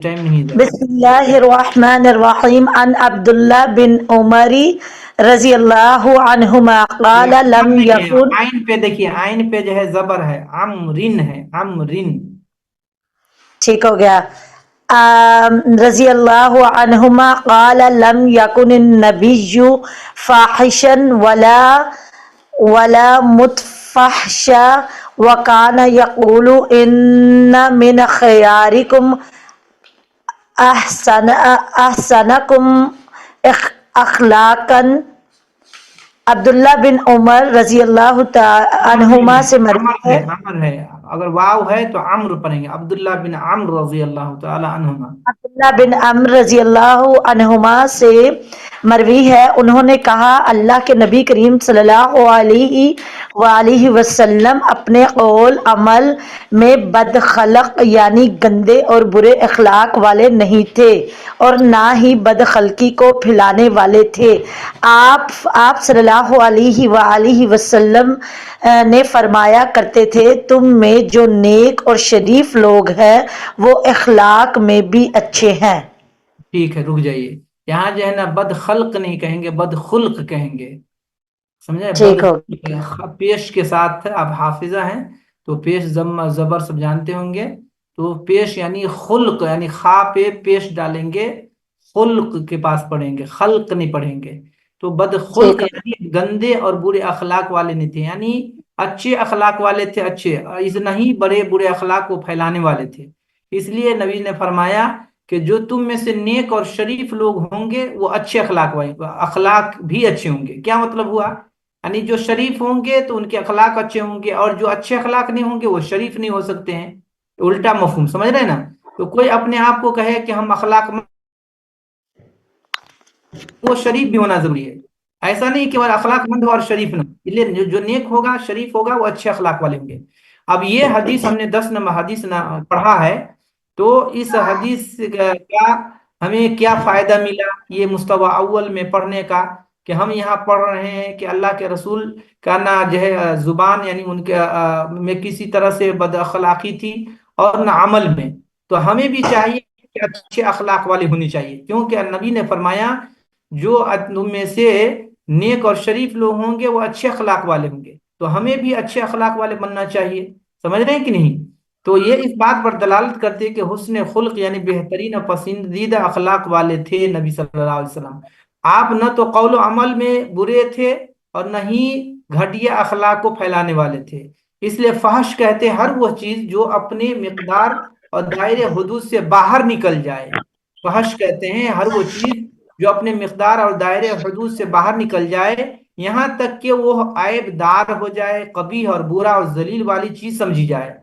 Time نہیں زیادہ. بسم اللہ الرحمن الرحیم عن عبداللہ بن عمر رضی اللہ عنہما قال لم یکن. آئین پہ دیکھیے، آئین پہ جو ہے زبر ہے، عمرن ہے، عمرن. ٹھیک ہو گیا. رضی اللہ عنہما قال لم یکن النبی فاحشا ولا متفحشا وکان یقول ان من خیارکم احسنکم اخلاقا. عبداللہ بن عمر رضی اللہ عنہما سے مروی ہے. عمر ہے، اگر واو ہے تو عمرو پڑھیں گے، عبداللہ بن عمرو رضی اللہ تعالی عنہما. عبداللہ بن عمر رضی اللہ عنہما سے مروی ہے، انہوں نے کہا اللہ کے نبی کریم صلی اللہ علیہ وآلہ وسلم اپنے قول عمل میں بدخلق یعنی گندے اور برے اخلاق والے نہیں تھے اور نہ ہی بدخلقی کو پھیلانے والے تھے. آپ صلی اللہ علیہ وآلہ وسلم نے فرمایا کرتے تھے تم میں جو نیک اور شریف لوگ ہیں وہ اخلاق میں بھی اچھے ہیں. ٹھیک ہے، رک جائیے. یہاں جو ہے نا بد خلق نہیں کہیں گے، بد خلق کہیں گے، سمجھے؟ ٹھیک ہو. پیش کے ساتھ آپ حافظہ ہیں تو پیش ضم زبر سب جانتے ہوں گے. تو پیش یعنی خلق، یعنی خا پہ پیش ڈالیں گے، خلق کے پاس پڑھیں گے، خلق نہیں پڑھیں گے. تو بد خلق ٹھیک ہو. یعنی گندے اور برے اخلاق والے نہیں تھے، یعنی اچھے اخلاق والے تھے، اچھے اس نہیں بڑے برے اخلاق کو پھیلانے والے تھے. اس لیے نبی نے فرمایا کہ جو تم میں سے نیک اور شریف لوگ ہوں گے وہ اچھے اخلاق بھی اچھے ہوں گے. کیا مطلب ہوا؟ یعنی جو شریف ہوں گے تو ان کے اخلاق اچھے ہوں گے، اور جو اچھے اخلاق نہیں ہوں گے وہ شریف نہیں ہو سکتے ہیں. الٹا مفہوم سمجھ رہے ہیں نا؟ تو کوئی اپنے آپ کو کہے کہ ہم اخلاق، وہ شریف بھی ہونا ضروری ہے. ایسا نہیں کہ وہ اخلاق مند ہو اور شریف نہ. لیے جو نیک ہوگا، شریف ہوگا، وہ اچھے اخلاق والے ہوں گے. اب یہ حدیث ہم نے 10 نمبر حدیث پڑھا ہے، تو اس حدیث کا ہمیں کیا فائدہ ملا یہ مستوی اول میں پڑھنے کا، کہ ہم یہاں پڑھ رہے ہیں کہ اللہ کے رسول کا نہ جو ہے زبان یعنی ان کے میں کسی طرح سے بد اخلاقی تھی اور نہ عمل میں. تو ہمیں بھی چاہیے کہ اچھے اخلاق والے ہونی چاہیے، کیونکہ نبی نے فرمایا جو تم میں سے نیک اور شریف لوگ ہوں گے وہ اچھے اخلاق والے ہوں گے. تو ہمیں بھی اچھے اخلاق والے بننا چاہیے. سمجھ رہے ہیں کہ نہیں؟ تو یہ اس بات پر دلالت کرتے کہ حسن خلق یعنی بہترین اور پسندیدہ اخلاق والے تھے نبی صلی اللہ علیہ وسلم. آپ نہ تو قول و عمل میں برے تھے اور نہ ہی گھٹیا اخلاق کو پھیلانے والے تھے. اس لیے فحش کہتے ہر وہ چیز جو اپنے مقدار اور دائرے حدود سے باہر نکل جائے. فحش کہتے ہیں ہر وہ چیز جو اپنے مقدار اور دائرے حدود سے باہر نکل جائے، یہاں تک کہ وہ عیب دار ہو جائے، قبیح اور برا اور ذلیل والی چیز سمجھی جائے.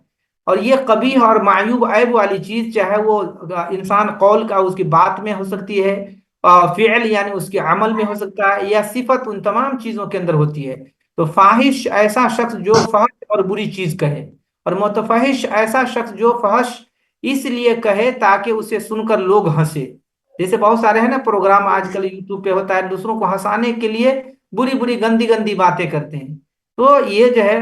اور یہ قبیح اور معیوب عیب والی چیز چاہے وہ انسان قول کا اس کی بات میں ہو سکتی ہے، فعل یعنی اس کے عمل میں ہو سکتا ہے، یا صفت ان تمام چیزوں کے اندر ہوتی ہے. تو فاحش ایسا شخص جو فحش اور بری چیز کہے، اور متفحش ایسا شخص جو فحش اس لیے کہے تاکہ اسے سن کر لوگ ہنسے. جیسے بہت سارے ہیں نا پروگرام آج کل یوٹیوب پہ ہوتا ہے، دوسروں کو ہنسانے کے لیے بری بری گندی گندی باتیں کرتے ہیں. تو یہ جو ہے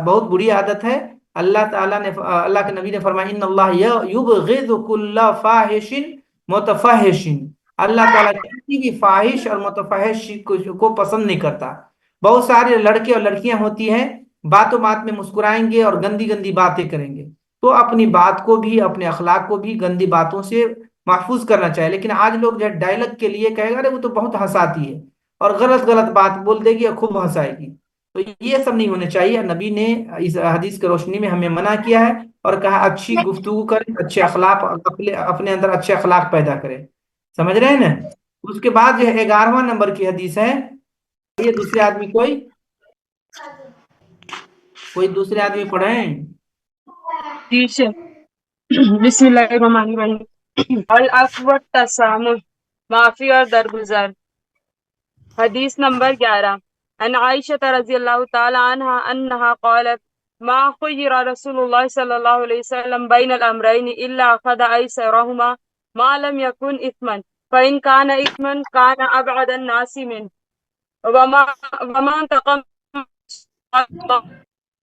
بہت بری عادت ہے. اللہ تعالیٰ نے، اللہ کے نبی نے فرمایا ان اللہ یبغض کل فاحش متفحش. اللہ تعالیٰ کسی بھی فاحش اور متفحش کو پسند نہیں کرتا. بہت سارے لڑکے اور لڑکیاں ہوتی ہیں باتوں بات میں مسکرائیں گے اور گندی گندی باتیں کریں گے. تو اپنی بات کو بھی، اپنے اخلاق کو بھی گندی باتوں سے محفوظ کرنا چاہیے. لیکن آج لوگ جو ڈائلگ کے لیے کہے گا ارے وہ تو بہت ہنساتی ہے، اور غلط غلط بات بول دے گی اور خوب ہنسائے گی. تو یہ سب نہیں ہونے چاہیے. نبی نے اس حدیث کی روشنی میں ہمیں منع کیا ہے اور کہا اچھی گفتگو کریں، اچھے اخلاق اپنے اندر اچھے اخلاق پیدا کریں. سمجھ رہے ہیں نا؟ اس کے بعد جو ہے 11واں نمبر کی حدیث ہے. یہ دوسرے آدمی کوئی دوسرے آدمی پڑھیں. بسم اللہ الرحمن الرحیم. العفو والتسامح، معافی اور درگزر. حدیث نمبر 11. عن عائشة رضی اللہ تعالی عنہ انہا قالت ما خیر رسول اللہ صلی اللہ علیہ وسلم بین الامرین الا اخذ ایسرہما ما لم یکن اثما فإن کان اثما کان ابعد الناس منه وما انتقم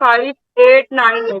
5898।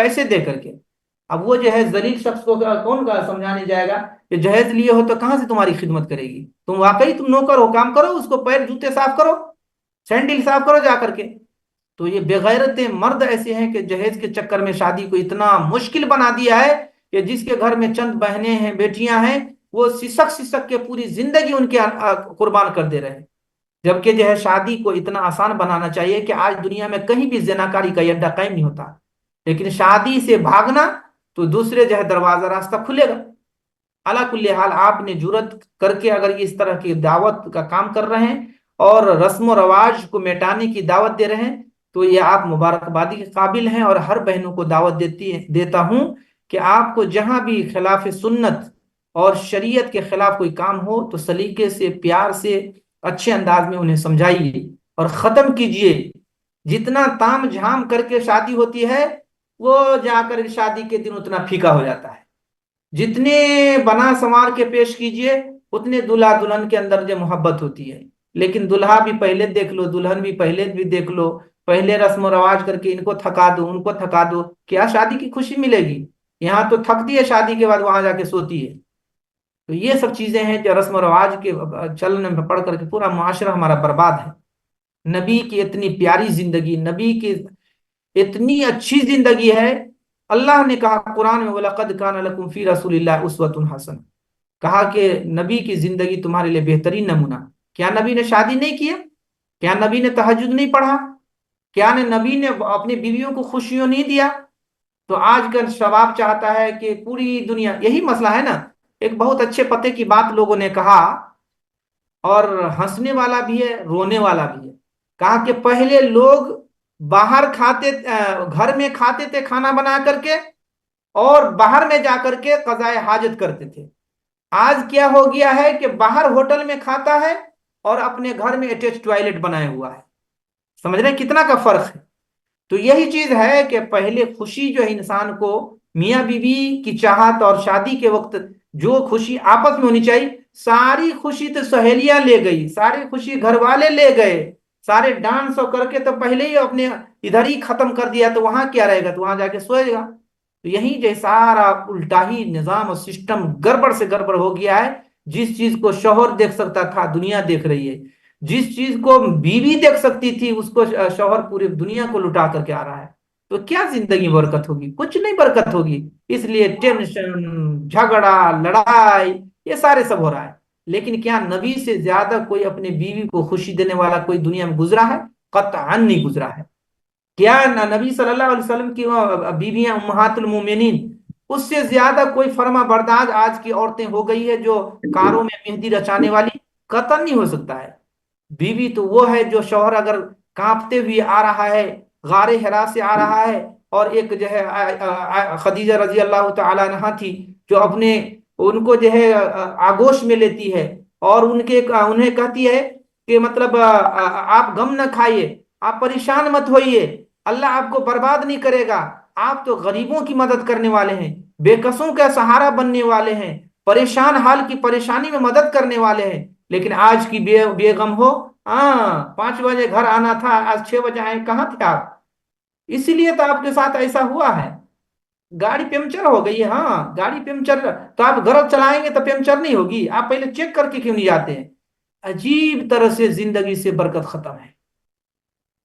پیسے دے کر کے. اب وہ جو ہے ذلیل شخص کو کون کا سمجھانے جائے گا کہ جہیز لیے ہو تو کہاں سے تمہاری خدمت کرے گی؟ تم واقعی تم نوکر ہو، کام کرو، اس کو پیر جوتے صاف کرو، سینڈل صاف کرو جا کر کے. تو یہ بغیرت مرد ایسے ہیں کہ جہیز کے چکر میں شادی کو اتنا مشکل بنا دیا ہے کہ جس کے گھر میں چند بہنیں ہیں، بیٹیاں ہیں، وہ سسک سسک کے پوری زندگی ان کے قربان کر دے رہے ہیں. جبکہ جو ہے شادی کو اتنا آسان بنانا چاہیے کہ آج دنیا میں کہیں بھی زناکاری کا اڈا قائم نہیں ہوتا، لیکن شادی سے بھاگنا تو دوسرے جو ہے دروازہ راستہ کھلے گا. اللہ کل حال آپ نے جرت کر کے اگر اس طرح کی دعوت کا کام کر رہے ہیں اور رسم و رواج کو مٹانے کی دعوت دے رہے ہیں تو یہ آپ مبارکبادی کے قابل ہیں. اور ہر بہنوں کو دعوت دیتا ہوں کہ آپ کو جہاں بھی خلاف سنت اور شریعت کے خلاف کوئی کام ہو تو سلیقے سے، پیار سے، اچھے انداز میں انہیں سمجھائیے اور ختم کیجئے. جتنا تام جھام کر کے شادی ہوتی ہے وہ جا کر شادی کے دن اتنا پھیکا ہو جاتا ہے. جتنے بنا سنوار کے پیش کیجئے اتنے دلہا دلہن کے اندر جو محبت ہوتی ہے. لیکن دلہا بھی پہلے دیکھ لو، دلہن بھی پہلے بھی دیکھ لو، پہلے رسم و رواج کر کے ان کو تھکا دو، ان کو تھکا دو، کیا شادی کی خوشی ملے گی؟ یہاں تو تھکتی ہے شادی کے بعد وہاں جا کے سوتی ہے. تو یہ سب چیزیں ہیں جو رسم و رواج کے چلنے میں پڑھ کر کے پورا معاشرہ ہمارا برباد ہے. نبی کی اتنی پیاری زندگی، نبی کی اتنی اچھی زندگی ہے. اللہ نے کہا قرآن میں وَلَقَدْ كَانَ لَكُمْ فِي رَسُولِ اللَّهِ أُسْوَةٌ حَسَنَةٌ، کہا کہ نبی کی زندگی تمہارے لیے بہترین نمونہ. کیا نبی نے شادی نہیں کیا؟ کیا نبی نے تہجد نہیں پڑھا؟ کیا نبی نے اپنی بیویوں کو خوشیوں نہیں دیا؟ تو آج کل شباب چاہتا ہے کہ پوری دنیا، یہی مسئلہ ہے نا. ایک بہت اچھے پتے کی بات لوگوں نے کہا اور ہنسنے والا بھی ہے، رونے والا بھی ہے. کہا کہ پہلے لوگ باہر کھاتے، گھر میں کھاتے تھے کھانا بنا کر کے اور باہر میں جا کر کے قضائے حاجت کرتے تھے. آج کیا ہو گیا ہے کہ باہر ہوٹل میں کھاتا ہے اور اپنے گھر میں اٹیچ ٹوائلٹ بنایا ہوا ہے. سمجھ رہے ہیں کتنا کا فرق ہے؟ تو یہی چیز ہے کہ پہلے خوشی جو ہے انسان کو میاں بیوی کی چاہت اور شادی کے وقت جو خوشی آپس میں ہونی چاہیے، ساری خوشی تو سہیلیاں لے گئی، ساری خوشی گھر والے لے گئے، سارے ڈانس کر کے تو پہلے ہی اپنے ادھر ہی ختم کر دیا، تو وہاں کیا رہے گا؟ تو وہاں جا کے سوئے گا. تو یہی جو سارا الٹا ہی نظام اور سسٹم گڑبڑ سے گڑبڑ ہو گیا ہے. جس چیز کو شوہر دیکھ سکتا تھا دنیا دیکھ رہی ہے، جس چیز کو بیوی دیکھ سکتی تھی اس کو شوہر پوری دنیا کو لٹا کر کے آ رہا ہے. تو کیا زندگی برکت ہوگی؟ کچھ نہیں برکت ہوگی. اس لیے ٹینشن، جھگڑا، لڑائی، یہ سارے سب ہو رہا ہے. لیکن کیا نبی سے زیادہ کوئی اپنے بیوی کو خوشی دینے والا کوئی دنیا میں گزرا ہے؟ قطعاً نہیں گزرا ہے. کیا نبی صلی اللہ علیہ وسلم کی بیویاں امہات المومنین اس سے زیادہ کوئی فرما بردار آج کی عورتیں ہو گئی ہے جو کاروں میں مہندی رچانے والی؟ قطعاً نہیں ہو سکتا ہے. بیوی تو وہ ہے جو شوہر اگر کانپتے ہوئے آ رہا ہے، غار حرا سے آ رہا ہے، اور ایک جو ہے خدیجہ رضی اللہ تعالی عنہا تھی جو اپنے ان کو جو ہے آگوش میں لیتی ہے اور انہیں کہتی ہے کہ مطلب آپ غم نہ کھائیے، آپ پریشان مت ہوئیے، اللہ آپ کو برباد نہیں کرے گا، آپ تو غریبوں کی مدد کرنے والے ہیں، بے کسوں کا سہارا بننے والے ہیں، پریشان حال کی پریشانی میں مدد کرنے والے ہیں. لیکن آج کی بیگم ہو، 5 بجے گھر آنا تھا، آج 6 بجے آئے، کہاں تھے آپ؟ اسی لیے تو آپ کے ساتھ ایسا ہوا ہے. گاڑی پنکچر ہو گئی ہے، ہاں گاڑی پنکچر، تو آپ گھر چلائیں گے تو پنکچر نہیں ہوگی؟ آپ پہلے چیک کر کے کیوں نہیں جاتے ہیں؟ عجیب طرح سے زندگی سے برکت ختم ہے.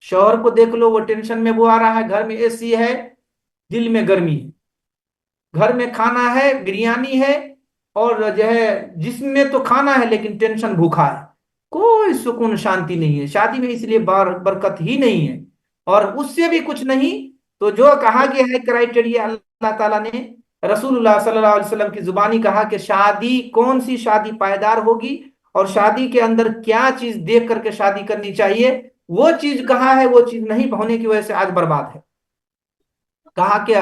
شوہر کو دیکھ لو، وہ ٹینشن میں وہ آ رہا ہے، گھر میں اے سی ہے، دل میں گرمی ہے، گھر میں کھانا ہے، بریانی ہے، اور جو ہے جسم میں تو کھانا ہے لیکن ٹینشن بھوکا ہے، کوئی سکون شانتی نہیں ہے شادی میں. اس لیے برکت ہی نہیں ہے. اور اس سے بھی کچھ نہیں تو جو کہا گیا ہے کرائٹیریا اللہ تعالیٰ نے، رسول اللہ صلی اللہ علیہ وسلم کی زبانی کہا کہ شادی، کون سی شادی پائیدار ہوگی اور شادی کے اندر کیا چیز دیکھ کر کے شادی کرنی چاہیے، وہ چیز کہا ہے، وہ چیز نہیں ہونے کی وجہ سے آج برباد ہے. کہا کہ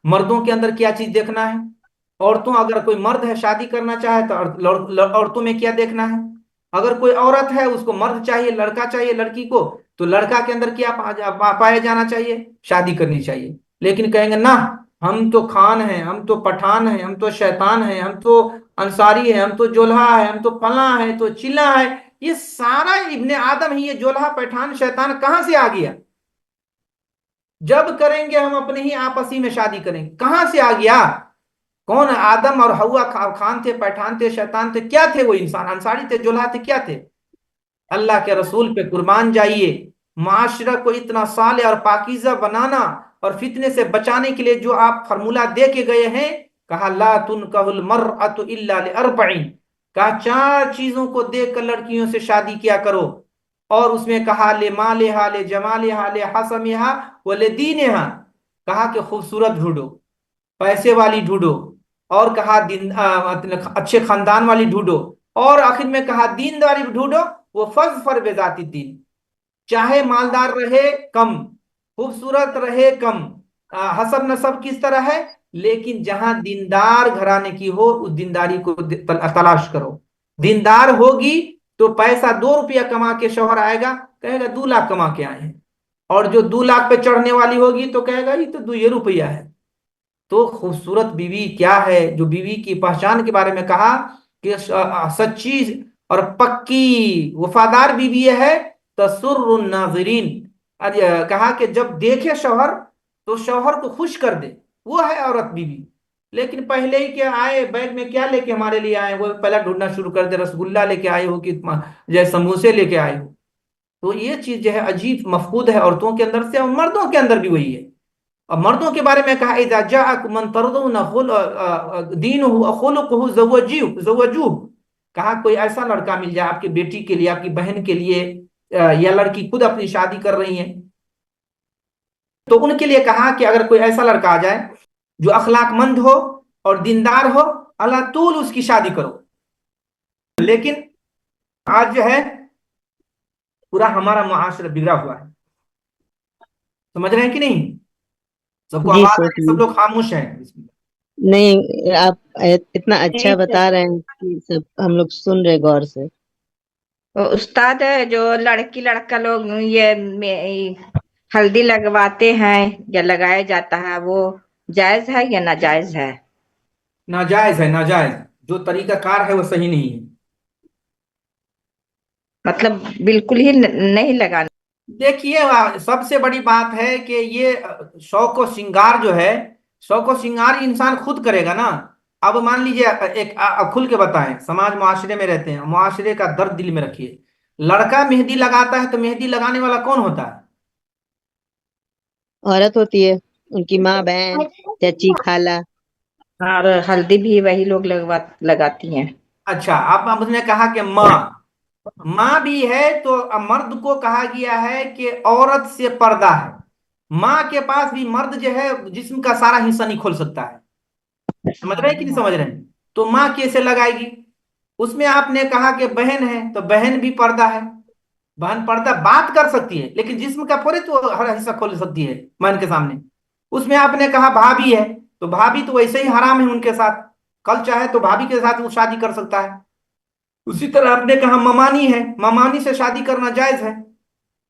مردوں کے اندر کیا چیز دیکھنا ہے، عورتوں، اگر کوئی مرد ہے شادی کرنا چاہے تو عورتوں میں کیا دیکھنا ہے، اگر کوئی عورت ہے اس کو مرد چاہیے، لڑکا چاہیے لڑکی کو، تو لڑکا کے اندر کیا پایا جانا چاہیے؟ شادی کرنی چاہیے. لیکن کہیں گے نہ، ہم تو خان ہیں، ہم تو پٹھان ہیں، ہم تو شیطان ہیں، ہم تو انصاری ہیں، ہم تو جولہا ہے، ہم تو فلاں ہے، تو چلا ہے. یہ سارا ابن آدم ہی، یہ جولہا پٹھان شیطان کہاں سے آ گیا؟ جب کریں گے ہم اپنے ہی آپسی میں شادی کریں گے. کہاں سے آ گیا؟ کون؟ آدم اور حوا خان تھے، پٹھان تھے، شیطان تھے؟ کیا تھے وہ؟ انسان انصاری تھے، جولہا تھے، کیا تھے؟ اللہ کے رسول پہ قربان جائیے. معاشرہ کو اتنا صالح اور پاکیزہ بنانا اور فتنے سے بچانے کے لیے جو آپ فرمولہ دے کے گئے ہیں، کہا لا تنکح المرأة الا لاربع، کہا 4 چیزوں کو دیکھ کر لڑکیوں سے شادی کیا کرو. اور اس میں کہا لمالہا، لجمالہا، لحسمہا ولدینہا، کہا کہ خوبصورت ڈھونڈو، پیسے والی ڈھونڈو، اور کہا اچھے خاندان والی ڈھونڈو، اور آخر میں کہا دینداری ڈھونڈو. وہ فظفر بذات الدین، چاہے مالدار رہے کم، خوبصورت رہے کم، حسب نسب کس طرح ہے، لیکن جہاں دیندار گھرانے کی ہو اس دینداری کو تلاش کرو. دیندار ہوگی تو پیسہ 2 روپیہ کما کے شوہر آئے گا، کہے گا 2 لاکھ کما کے آئے ہیں. اور جو 2 لاکھ پہ چڑھنے والی ہوگی تو کہے گا یہ تو 2 روپیہ ہے. تو خوبصورت بیوی کیا ہے؟ جو بیوی کی پہچان کے بارے میں کہا کہ سچی اور پکی وفادار بیوی یہ ہے تسر الناظرین. کہا کہ جب دیکھے شوہر تو شوہر کو خوش کر دے، وہ ہے عورت بیوی. لیکن پہلے ہی کہ آئے بیگ میں کیا لے کے ہمارے لیے آئے، وہ پہلا ڈھونڈنا شروع کر دے، رسگلہ لے کے آئے ہو کہ جیسے سموسے لے کے آئے ہو. تو یہ چیز جو ہے عجیب مفقود ہے عورتوں کے اندر سے، اور مردوں کے اندر بھی وہی ہے. اور مردوں کے بارے میں کہا اذا جاءکم من ترضون دینہ وخلقہ زوجوہ، کہا کوئی ایسا لڑکا مل جائے آپ کی بیٹی کے لیے، آپ کی بہن کے لیے، یا لڑکی خود اپنی شادی کر رہی ہیں تو ان کے لیے کہا کہ اگر کوئی ایسا لڑکا آ جائے جو اخلاق مند ہو اور دیندار ہو، اللہ طول اس کی شادی کرو. لیکن آج جو ہے پورا ہمارا معاشرہ بگڑا ہوا ہے. سمجھ رہے ہیں کہ نہیں؟ سب کو جی آواز آ سوچ رہی ہے؟ لی. سب لوگ خاموش ہیں. نہیں آپ اتنا اچھا بتا رہے ہیں کہ سب ہم لوگ سن رہے غور سے. استاد جو لڑکی لڑکا لوگ یہ ہلدی لگواتے ہیں یا لگایا جاتا ہے، وہ جائز ہے یا ناجائز ہے؟ ناجائز ہے، ناجائز. جو طریقہ کار ہے وہ صحیح نہیں ہے. مطلب بالکل ہی نہیں لگانا. دیکھیے سب سے بڑی بات ہے کہ یہ شوق و سنگار جو ہے، شوق و سنگار انسان خود کرے گا نا. اب مان لیجئے ایک کھل کے بتائیں، سماج معاشرے میں رہتے ہیں، معاشرے کا درد دل میں رکھیے. لڑکا مہندی لگاتا ہے تو مہندی لگانے والا کون ہوتا ہے؟ عورت ہوتی ہے، ان کی ماں، بہن، چچی، خالہ. اور ہلدی بھی وہی لوگ لگاتی ہیں. اچھا اب اس نے کہا کہ ماں بھی ہے تو مرد کو کہا گیا ہے کہ عورت سے پردہ ہے. ماں کے پاس بھی مرد جو ہے جسم کا سارا حصہ نہیں کھول سکتا ہے. سمجھ رہے ہیں کہ نہیں سمجھ رہے ہیں؟ تو ماں کیسے لگائے گی؟ اس میں آپ نے کہا کہ بہن ہے تو بہن بھی پردہ ہے. بہن پردہ بات کر سکتی ہے لیکن جسم کا پورے تو ہر حصہ کھول سکتی ہے من کے سامنے. اس میں آپ نے کہا بھابھی ہے تو بھابھی تو ویسے ہی حرام ہے ان کے ساتھ، کل چاہے تو بھابھی کے ساتھ وہ شادی کر سکتا ہے. اسی طرح آپ نے کہا ممانی ہے، ممانی سے شادی کرنا جائز ہے.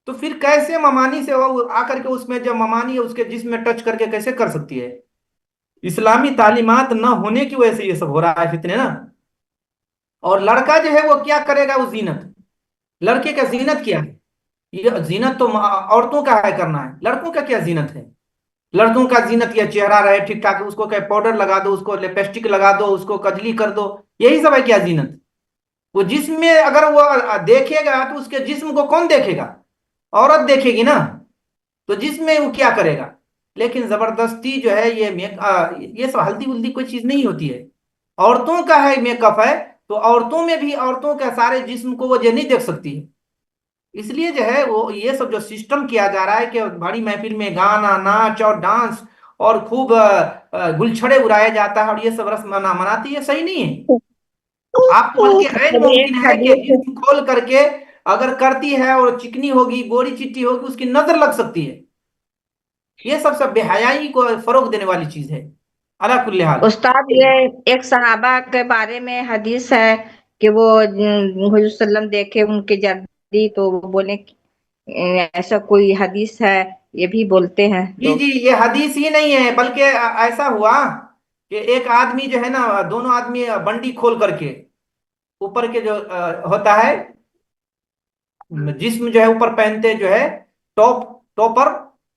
تو پھر کیسے ممانی سے وہ آ کر کے اس میں جب ممانی ہے اس کے جسم میں ٹچ کر کے کیسے کر سکتی ہے؟ اسلامی تعلیمات نہ ہونے کی وجہ سے یہ سب ہو رہا ہے فتنے نا. اور لڑکا جو ہے وہ کیا کرے گا؟ وہ زینت. لڑکے کا زینت کیا ہے؟ یہ زینت تو عورتوں کا ہے کرنا ہے، لڑکوں کا کیا زینت ہے؟ لڑکوں کا زینت یہ چہرہ رہے ٹھیک ٹھاک، اس کو کہ پاؤڈر لگا دو، اس کو لپسٹک لگا دو، اس کو کجلی کر دو، یہی سب ہے کیا زینت؟ وہ جسم میں اگر وہ دیکھے گا تو اس کے جسم کو کون دیکھے گا؟ عورت دیکھے گی نا. تو جسم میں وہ کیا کرے گا؟ لیکن زبردستی جو ہے یہ سب ہلدی ولدی کوئی چیز نہیں ہوتی ہے. عورتوں کا ہے میک اپ ہے تو عورتوں میں بھی عورتوں کے سارے جسم کو وہ جو نہیں دیکھ سکتی ہے. اس لیے جو ہے وہ یہ سب جو سسٹم کیا جا رہا ہے کہ بڑی محفل میں گانا، ناچ اور ڈانس اور خوب گلچھڑے اڑایا جاتا ہے اور یہ سب رسم مناتی ہے، صحیح نہیں ہے. آپ کو بلکہ غیر ایک ممکن ہے کہ حدیث جسم کھول کر کے اگر کرتی ہے اور چکنی ہوگی، گوری چٹی ہوگی، اس کی نظر لگ سکتی ہے. یہ سب بے حیائی کو فروغ دینے والی چیز ہے. اللہ کل حال. استاد یہ ایک صحابہ کے بارے میں حدیث ہے کہ وہ حضور صلی اللہ علیہ وسلم دیکھے ان کے جردی تو وہ بولے ایسا کوئی حدیث ہے، یہ بھی بولتے ہیں جی لوگ. جی یہ حدیث ہی نہیں ہے بلکہ ایسا ہوا کہ ایک آدمی جو ہے نا، دونوں آدمی بنڈی کھول کر کے اوپر کے جو ہوتا ہے جسم جو ہے اوپر پہنتے جو ہے ٹاپر،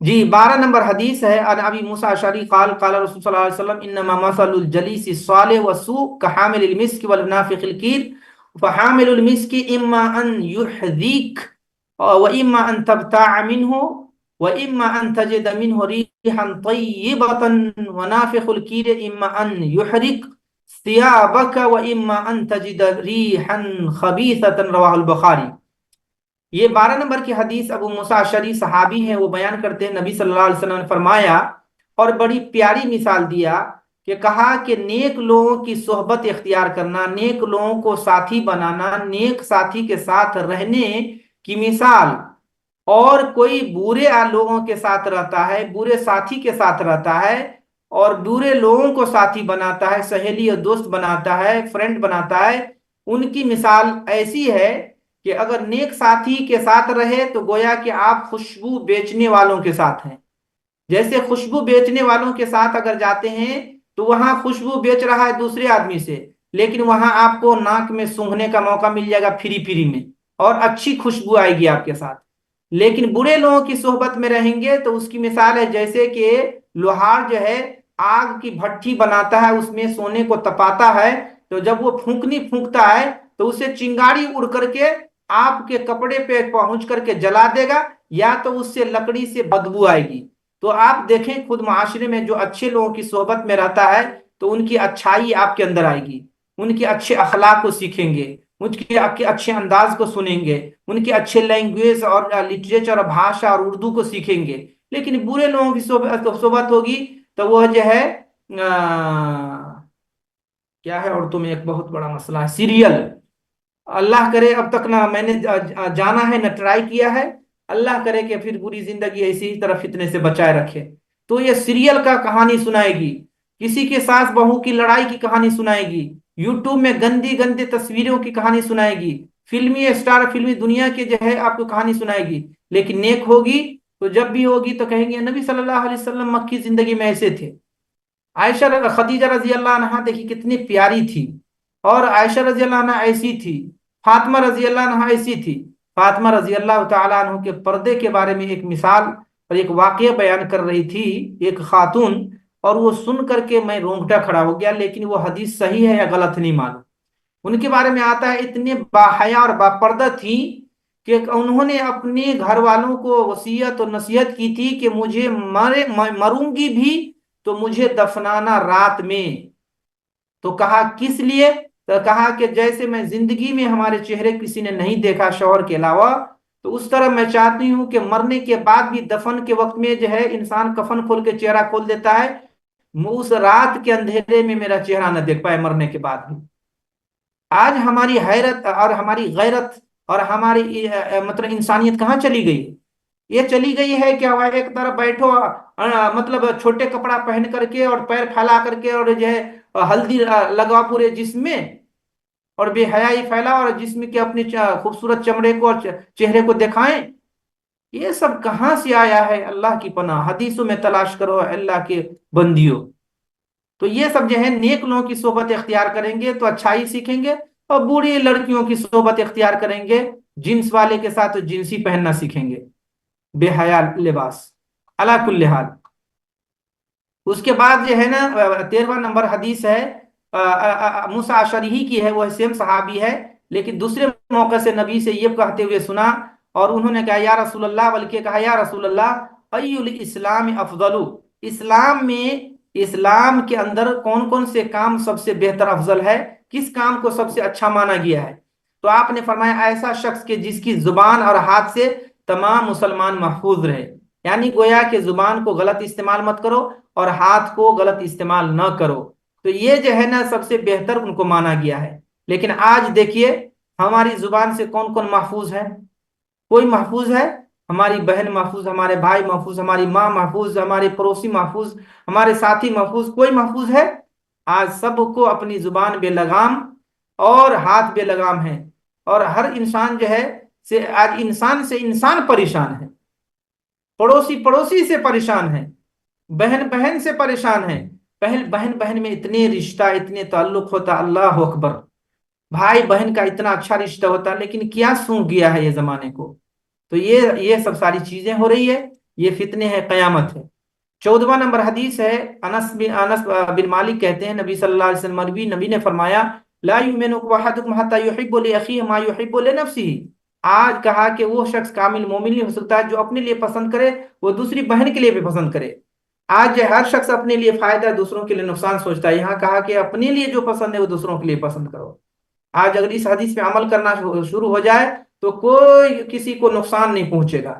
جی 12 نمبر حدیث ہے ان ابی موسیٰ اشعری قال قال رسول صلی اللہ علیہ وسلم انما مثل الجلیس الصالح والسوء كحامل المسك والنافخ الكير فحامل المسك اما ان يحذيك واما ان تبتاع منه واما ان تجد منه ريحا طيبة ونافخ الكير اما ان يحرق ثيابك واما ان تجد ريحا خبيثة رواه البخاری۔ یہ 12 نمبر کی حدیث ابو موسیٰ اشعری صحابی ہیں، وہ بیان کرتے ہیں نبی صلی اللہ علیہ وسلم نے فرمایا اور بڑی پیاری مثال دیا کہ کہا کہ نیک لوگوں کی صحبت اختیار کرنا، نیک لوگوں کو ساتھی بنانا، نیک ساتھی کے ساتھ رہنے کی مثال، اور کوئی برے لوگوں کے ساتھ رہتا ہے، برے ساتھی کے ساتھ رہتا ہے اور برے لوگوں کو ساتھی بناتا ہے، سہیلی اور دوست بناتا ہے، فرینڈ بناتا ہے، ان کی مثال ایسی ہے کہ اگر نیک ساتھی کے ساتھ رہے تو گویا کہ آپ خوشبو بیچنے والوں کے ساتھ ہیں۔ جیسے خوشبو بیچنے والوں کے ساتھ اگر جاتے ہیں تو وہاں خوشبو بیچ رہا ہے دوسرے آدمی سے، لیکن وہاں آپ کو ناک میں سونگھنے کا موقع مل جائے گا فری فری میں، اور اچھی خوشبو آئے گی آپ کے ساتھ۔ لیکن برے لوگوں کی صحبت میں رہیں گے تو اس کی مثال ہے جیسے کہ لوہار جو ہے آگ کی بھٹی بناتا ہے، اس میں سونے کو تپاتا ہے، تو جب وہ پھونکنی پھونکتا ہے تو اسے چنگاری اڑ کر کے آپ کے کپڑے پہ پہنچ کر کے جلا دے گا، یا تو اس سے لکڑی سے بدبو آئے گی۔ تو آپ دیکھیں خود معاشرے میں جو اچھے لوگوں کی صحبت میں رہتا ہے تو ان کی اچھائی آپ کے اندر آئے گی، ان کے اچھے اخلاق کو سیکھیں گے، ان کے اچھے انداز کو سنیں گے، ان کے اچھے لینگویج اور لٹریچر اور بھاشا اور اردو کو سیکھیں گے۔ لیکن برے لوگوں کی صحبت ہوگی تو وہ جو ہے کیا ہے، اردو میں ایک بہت بڑا مسئلہ ہے، سیریل۔ اللہ کرے اب تک نہ میں نے جانا ہے نہ ٹرائی کیا ہے، اللہ کرے کہ پھر پوری زندگی ایسی ہی طرح فتنے سے بچائے رکھے۔ تو یہ سیریل کا کہانی سنائے گی، کسی کے ساس بہو کی لڑائی کی کہانی سنائے گی، یوٹیوب میں گندی گندی تصویروں کی کہانی سنائے گی، فلمی اسٹار فلمی دنیا کے جو ہے آپ کو کہانی سنائے گی۔ لیکن نیک ہوگی تو جب بھی ہوگی تو کہیں گے نبی صلی اللہ علیہ وسلم مکی زندگی میں ایسے تھے۔ عائشہ خدیجہ رضی اللہ عنہا دیکھی کتنی پیاری تھی، اور عائشہ رضی اللہ عنہ ایسی تھی، فاطمہ رضی اللہ عنہ ایسی تھی۔ فاطمہ رضی اللہ تعالیٰ عنہ کے پردے کے بارے میں ایک مثال اور ایک واقعہ بیان کر رہی تھی ایک خاتون، اور وہ سن کر کے میں رونگٹا کھڑا ہو گیا، لیکن وہ حدیث صحیح ہے یا غلط نہیں معلوم۔ ان کے بارے میں آتا ہے اتنے باحیا اور باپردہ تھی کہ انہوں نے اپنے گھر والوں کو وصیت اور نصیحت کی تھی کہ مجھے مروں گی بھی تو مجھے دفنانا رات میں۔ تو کہا کس لیے؟ تو کہا کہ جیسے میں زندگی میں ہمارے چہرے کسی نے نہیں دیکھا شوہر کے علاوہ، تو اس طرح میں چاہتی ہوں کہ مرنے کے بعد بھی دفن کے وقت میں جو ہے انسان کفن کھول کے چہرہ کھول دیتا ہے، اس رات کے اندھیرے میں میرا چہرہ نہ دیکھ پائے مرنے کے بعد بھی۔ آج ہماری حیرت اور ہماری غیرت اور ہماری مطلب انسانیت کہاں چلی گئی؟ یہ چلی گئی ہے کہ ایک طرف بیٹھو مطلب چھوٹے کپڑا پہن کر کے اور پیر پھیلا کر کے اور جو ہے ہلدی لگا پورے جسم میں، اور بے حیائی پھیلا اور جسم کے اپنے خوبصورت چمڑے کو اور چہرے کو دکھائیں۔ یہ سب کہاں سے آیا ہے؟ اللہ کی پناہ، حدیثوں میں تلاش کرو اللہ کے بندیوں۔ تو یہ سب جو ہے نیک لوگوں کی صحبت اختیار کریں گے تو اچھائی سیکھیں گے، اور بوڑھی لڑکیوں کی صحبت اختیار کریں گے جنس والے کے ساتھ جنسی پہننا سیکھیں گے، بے حیا لباس۔ علی کل حال اس کے بعد جو ہے نا 13واں نمبر حدیث ہے موسیٰ اشعری کی ہے، وہ سیم صحابی ہے، لیکن دوسرے موقع سے نبی سے یہ کہتے ہوئے سنا، اور انہوں نے کہا یا رسول اللہ، بلکہ کہا یا رسول اللہ ای الاسلام افضل، اسلام میں اسلام کے اندر کون کون سے کام سب سے بہتر افضل ہے، کس کام کو سب سے اچھا مانا گیا ہے؟ تو آپ نے فرمایا ایسا شخص کہ جس کی زبان اور ہاتھ سے تمام مسلمان محفوظ رہے، یعنی گویا کہ زبان کو غلط استعمال مت کرو اور ہاتھ کو غلط استعمال نہ کرو۔ تو یہ جو ہے نا سب سے بہتر ان کو مانا گیا ہے۔ لیکن آج دیکھیے ہماری زبان سے کون کون محفوظ ہے؟ کوئی محفوظ ہے؟ ہماری بہن محفوظ، ہمارے بھائی محفوظ، ہماری ماں محفوظ، ہمارے پڑوسی محفوظ، ہمارے ساتھی محفوظ، کوئی محفوظ ہے؟ آج سب کو اپنی زبان بے لگام اور ہاتھ بے لگام ہے، اور ہر انسان جو ہے آج انسان سے انسان پریشان ہے، پڑوسی سے پریشان ہے، بہن سے پریشان ہے، بہن میں اتنے رشتہ اتنے تعلق ہوتا، اللہ اکبر، بھائی بہن کا اتنا اچھا رشتہ ہوتا، لیکن کیا سونگ گیا ہے یہ زمانے کو۔ تو یہ سب ساری چیزیں ہو رہی ہے، یہ فتنے ہیں، قیامت ہے۔ 14واں نمبر حدیث ہے، انس بن مالک کہتے ہیں نبی صلی اللہ علیہ وسلم مروی، نبی نے فرمایا لا یؤمن احدکم حتی یحب لاخیہ ما یحب لنفسہ۔ آج کہا کہ وہ شخص کامل مومن نہیں ہو سکتا ہے جو اپنے لیے پسند کرے وہ دوسری بہن کے لیے بھی پسند کرے۔ آج ہر شخص اپنے لیے فائدہ دوسروں کے لیے نقصان سوچتا ہے، یہاں کہا کہ اپنے لیے جو پسند ہے وہ دوسروں کے لیے پسند کرو۔ آج اگر اس حدیث پہ عمل کرنا شروع ہو جائے تو کوئی کسی کو نقصان نہیں پہنچے گا۔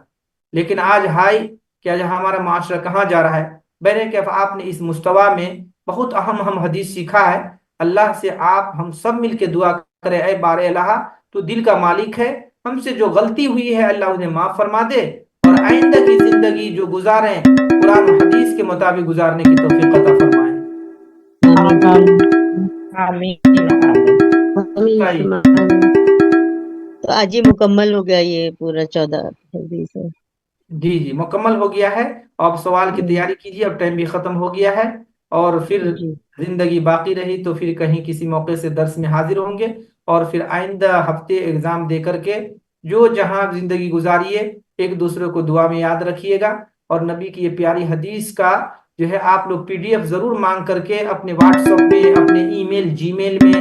لیکن آج ہائی کیا ہمارا معاشرہ کہاں جا رہا ہے؟ بہرکیف آپ نے اس مستویٰ میں بہت اہم حدیث سیکھا ہے۔ اللہ سے آپ ہم سب مل کے دعا کریں، اے بار الہ تو دل کا مالک ہے، ہم سے جو غلطی ہوئی ہے اللہ انہیں معاف فرما دے، اور آئندہ کی زندگی جو گزاریں قرآن و حدیث کے مطابق گزارنے کی توفیق عطا فرمائیں۔ تو آج ہی مکمل ہو گیا یہ پورا 14 حدیث ہے۔ جی مکمل ہو گیا ہے۔ اب سوال کی تیاری کیجیے، اب ٹائم بھی ختم ہو گیا ہے، اور پھر زندگی باقی رہی تو پھر کہیں کسی موقع سے درس میں حاضر ہوں گے، اور پھر آئندہ ہفتے ایگزام دے کر کے جو جہاں زندگی گزاریے ایک دوسرے کو دعا میں یاد رکھیے گا، اور نبی کی یہ پیاری حدیث کا جو ہے آپ لوگ PDF ضرور مانگ کر کے اپنے واٹس ایپ میں، اپنے ای میل جی میل میں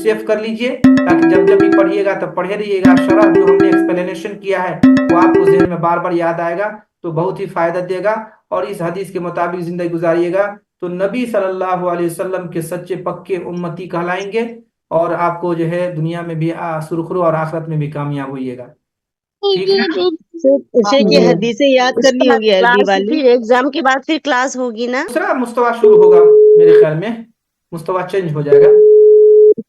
سیو کر لیجئے، تاکہ جب بھی پڑھیے گا تب پڑھے رہیے گا۔ شرح جو ہم نے ایکسپلینیشن کیا ہے وہ آپ کو ذہن میں بار بار یاد آئے گا تو بہت ہی فائدہ دے گا، اور اس حدیث کے مطابق زندگی گزاریے گا تو نبی صلی اللہ علیہ وسلم کے سچے پکے امتی کہلائیں گے، اور آپ کو جو ہے دنیا میں بھی سرخرو اور آخرت میں بھی کامیاب ہوئیے گا۔ ٹھیک ہے، شیخ یہ حدیثیں یاد اس کے کرنی بعد ہوگی عربی کلاس، والی۔ پھر ایگزام کے بعد پھر کلاس ہوگی نا؟ دوسرا مستویٰ شروع ہوگا، میرے خیال میں مستویٰ چینج ہو جائے گا۔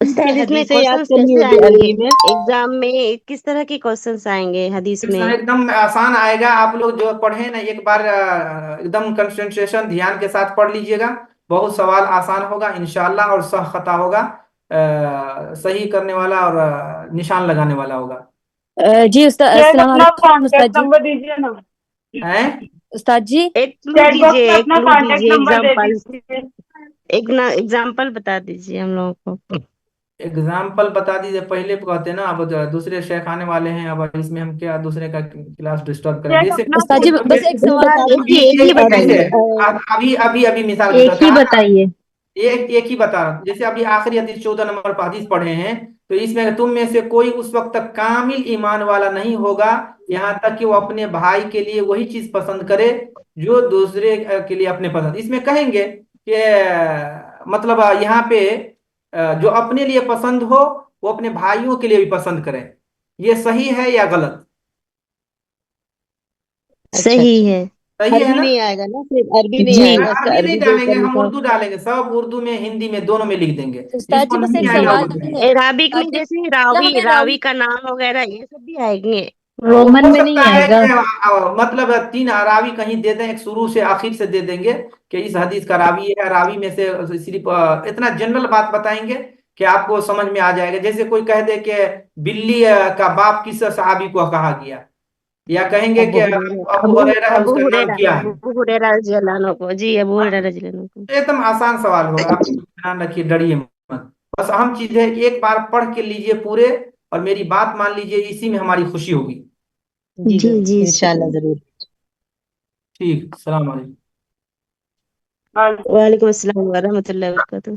استاد اس میں حدیثیں یاد کوشچنس کرنی کیسے ہوگی آئیں گے عربی میں۔ ایگزام میں؟ کس طرح کے کوشچنس آئیں گے حدیث میں؟ ایک دم آسان آئے گا، آپ لوگ جو پڑھیں نا ایک بار ایک دم کنسنٹریشن دھیان کے ساتھ پڑھ لیجئے گا، بہت سوال آسان ہوگا انشاءاللہ، اور صح خطا ہوگا، صحیح کرنے والا اور نشان لگانے والا ہوگا۔ جی استاد شیخ السلام اپنا علیکم استاد کانٹیکٹ جی۔ نمبر دیجیے نا، ہیں؟ استاد جی ایک کلو چیٹ باکس دیجیے، میں ایک اپنا کلو کانٹیکٹ دیجیے، نمبر دے ایگزامپل، دیجیے۔ ایک نا ایگزامپل بتا دیجیے ہم لوگوں کو۔ اگزامپل بتا دیجیے، پہلے کہتے ہیں نا، اب دوسرے شیخ آنے والے ہیں، اب اس میں ہم کیا دوسرے کا کلاس ڈسٹرب کریں؟ شیخ جیسے اپنا استاد جی بس ایک سوال ایک ہی بتائیے، ابھی مثال کے طور پہ بتائیے۔ ایک ہی بتا رہا ہوں، جیسے ابھی آخری حدیث 14 نمبر پر حدیث پڑھے ہیں، تو اس میں تم میں سے کوئی اس وقت تک کامل ایمان والا نہیں ہوگا یہاں تک کہ وہ اپنے بھائی کے لیے وہی چیز پسند کرے جو دوسرے کے لیے اپنے پسند۔ اس میں کہیں گے کہ مطلب یہاں پہ جو اپنے لیے پسند ہو وہ اپنے بھائیوں کے لیے بھی پسند کریں، یہ صحیح ہے یا غلط؟ صحیح ہے۔ صحیح ہے عربی نا؟ نہیں آئے گا نا، صرف عربی نہیں جی آئے گا، اس کا عربی نہیں عربی ڈالیں گے، دیکھ ہم کرنے اردو ڈالیں گے، سب اردو میں ہندی میں دونوں میں لکھ دیں گے، جس استاد کو جی بس ایک نہیں آئے گا سوال وہ دیکھیں۔ ہے، عربک میں استاد جی جیسے ہمیں راوی کا نام وغیرہ یہ سب بھی آئیں گے؟ ہو سکتا ہے کہ مطلب 3 راوی کہیں دے دیں، ایک شروع سے آخر سے دے دیں گے کہ اس حدیث کا راوی ہے، راوی میں سے صرف اتنا جنرل بات بتائیں گے کہ آپ کو سمجھ میں آ جائے گا۔ جیسے کوئی کہہ دے کہ بلی کا باپ کس صحابی کو کہا گیا، یا کہیں گے کہ ابو ہریرہ ہے، اس کا نام کیا ہے۔ ابو ہریرہ رضی اللہ عنہ کو، جی ابو ہریرہ رضی اللہ عنہ کو۔ ایک دم آسان سوال ہوگا، آپ دھیان رکھیے، ڈریے مت، بس اہم چیز ہے ایک بار پڑھ کے لیجئے پورے، اور میری بات مان لیجئے، اسی میں ہماری خوشی ہوگی۔ جی انشاءاللہ ضرور۔ ٹھیک، السلام علیکم۔ وعلیکم السلام ورحمۃ اللہ وبرکاتہ۔